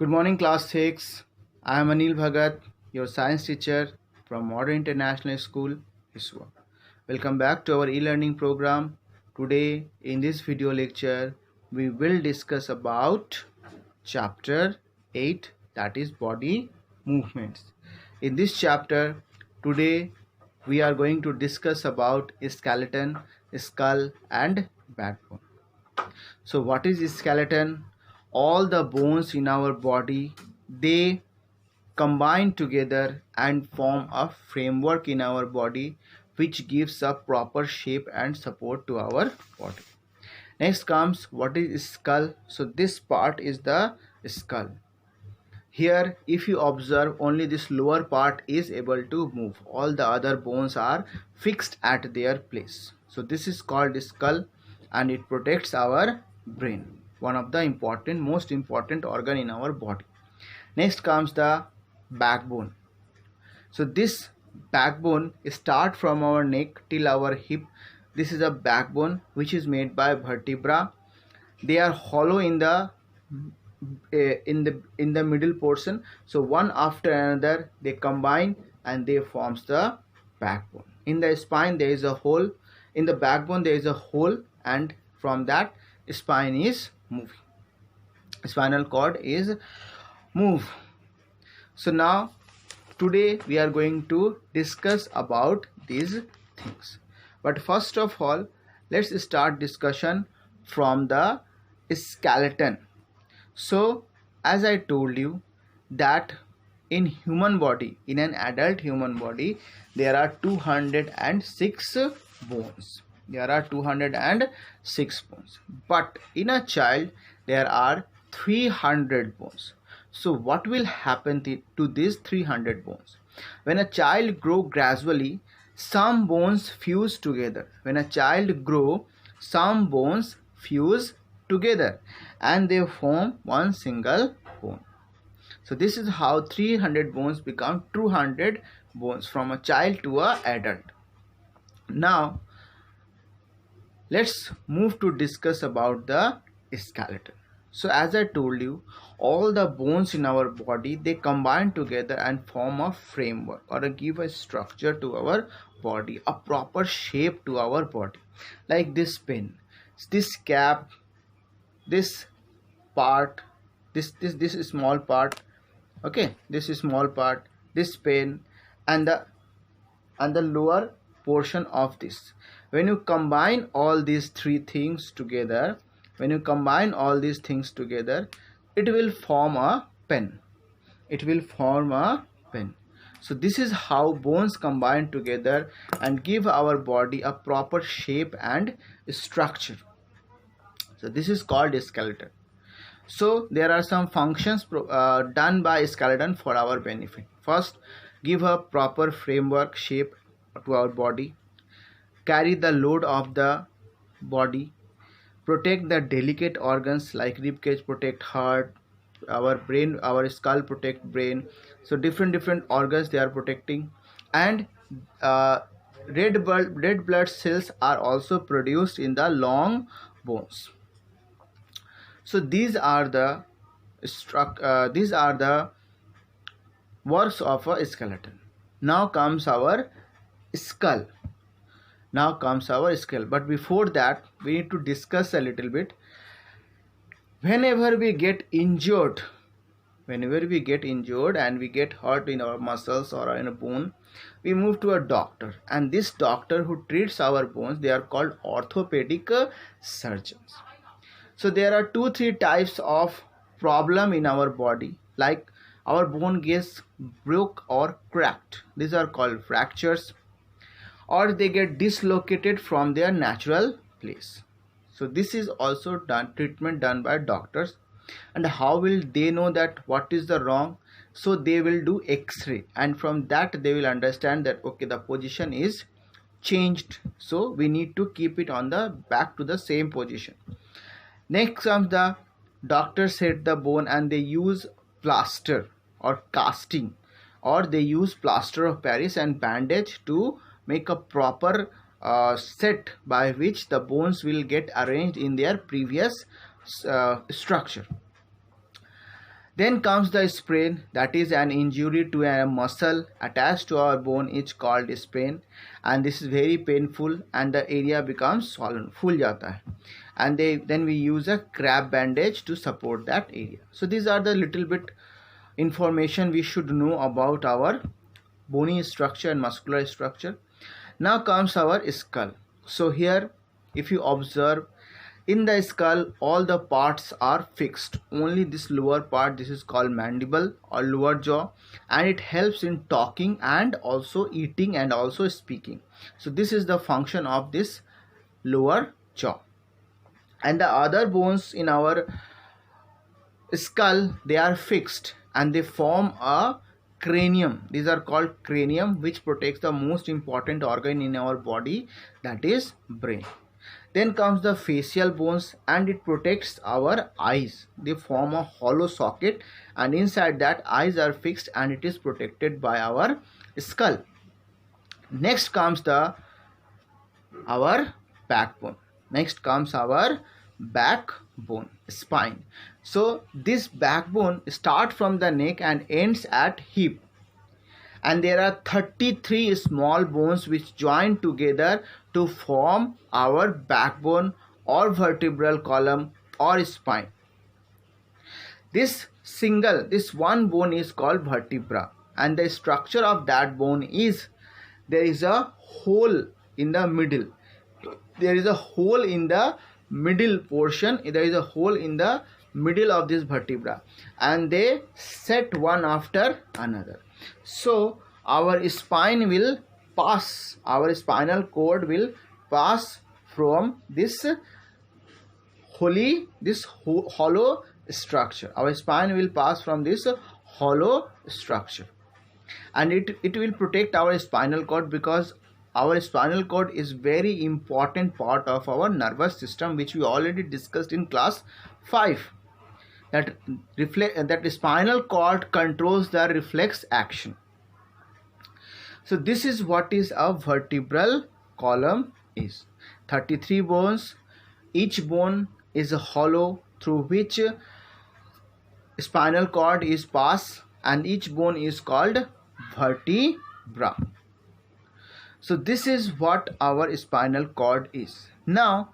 Good morning, class 6. I am Anil Bhagat, your science teacher from Modern International School, ISWA. Welcome back to our e-learning program. Today, in this video lecture, we will discuss about chapter 8, that is body movements. In this chapter, today we are going to discuss about skeleton, skull and backbone. So what is skeleton? All the bones in our body, they combine together and form a framework in our body which gives a proper shape and support to our body. Next comes what is skull. So this part is the skull. Here if you observe, only this lower part is able to move. All the other bones are fixed at their place. So this is called skull and it protects our brain, one of the most important organ in our body. Next comes the backbone. So this backbone start from our neck till our hip. This is a backbone which is made by vertebra. They are hollow in the middle portion. So one after another they combine and they forms the backbone. In the spine there is a hole. In the backbone there is a hole, and from that spine is moving. Spinal cord is move. So now today we are going to discuss about these things. But first of all, let's start discussion from the skeleton. So as I told you that in human body, in an adult human body, there are 206 bones. There are 206 bones. But in a child, there are 300 bones. So what will happen to these 300 bones? When a child grows gradually, some bones fuse together. When a child grows, some bones fuse together and they form one single bone. So this is how 300 bones become 200 bones from a child to an adult. Now let's move to discuss about the skeleton. So as I told you, all the bones in our body, they combine together and form a framework or give a structure to our body, a proper shape to our body. Like this pin, this cap, this part, this small part, okay, this is small part, this pen and the lower portion of this. When you combine all these three things together, it will form a pen. So this is how bones combine together and give our body a proper shape and structure. So this is called skeleton. So there are some functions done by skeleton for our benefit. First, give a proper framework shape to our body, carry the load of the body, protect the delicate organs like rib cage, protect heart, our brain, our skull protect brain. So different organs they are protecting, and red blood cells are also produced in the long bones. So these are the works of a skeleton. Now comes our skull. But before that, we need to discuss a little bit. Whenever we get injured and we get hurt in our muscles or in a bone, we move to a doctor, and this doctor who treats our bones, they are called orthopedic surgeons. So there are 2-3 types of problem in our body, like our bone gets broke or cracked. These are called fractures, or they get dislocated from their natural place. So this is also treatment done by doctors. And how will they know that what is the wrong? So they will do x-ray, and from that they will understand that okay, the position is changed, so we need to keep it on the back to the same position. Next comes the doctor set the bone and they use plaster or casting, or they use plaster of Paris and bandage to make a proper set by which the bones will get arranged in their previous structure. Then comes the sprain, that is an injury to a muscle attached to our bone is called sprain, and this is very painful and the area becomes swollen, फूल जाता है, and then we use a crab bandage to support that area. So these are the little bit information we should know about our bony structure and muscular structure. Now comes our skull. So here, if you observe, in the skull all the parts are fixed, only this lower part, this is called mandible or lower jaw, and it helps in talking and also eating and also speaking. So this is the function of this lower jaw. And the other bones in our skull, they are fixed and they form a cranium. These are called cranium, which protects the most important organ in our body, that is brain. Then comes the facial bones, and it protects our eyes. They form a hollow socket, and inside that eyes are fixed and it is protected by our skull. Next comes our backbone. Next comes our backbone, spine. So this backbone starts from the neck and ends at hip, and there are 33 small bones which join together to form our backbone or vertebral column or spine. This one bone is called vertebra, and the structure of that bone is, there is a hole in the middle. There is a hole in the middle portion. There is a hole in the middle of this vertebra, and they set one after another. So our spine will pass, our spinal cord will pass from this hollow structure. Our spine will pass from this hollow structure, and it will protect our spinal cord, because our spinal cord is very important part of our nervous system, which we already discussed in class 5. That spinal cord controls the reflex action. So this is what is a vertebral column is. 33 bones. Each bone is a hollow through which spinal cord is passed, and each bone is called vertebra. So this is what our spinal cord is. Now,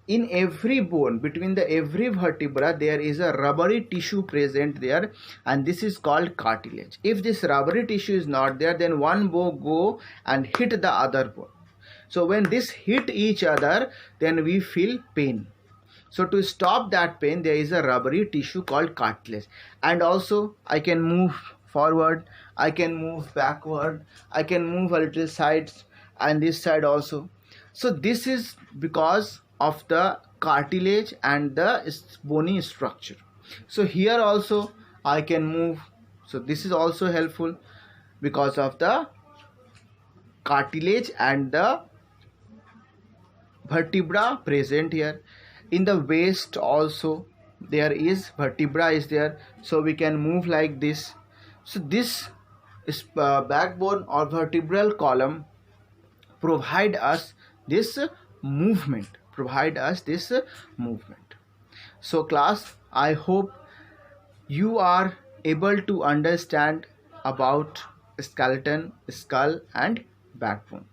in every bone, between the every vertebra, there is a rubbery tissue present there, and this is called cartilage. If this rubbery tissue is not there, then one bone go and hit the other bone. So when this hit each other, then we feel pain. So to stop that pain, there is a rubbery tissue called cartilage. And also I can move forward, I can move backward, I can move a little sides and this side also. So this is because of the cartilage and the bony structure. So here also I can move. So this is also helpful because of the cartilage and the vertebra present here. In the waist also there is vertebra is there, so we can move like this. So this is backbone or vertebral column provide us this movement. So class, I hope you are able to understand about skeleton, skull and backbone.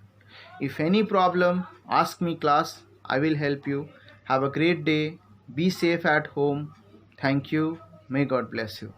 If any problem, ask me class, I will help you. Have a great day. Be safe at home. Thank you. May God bless you.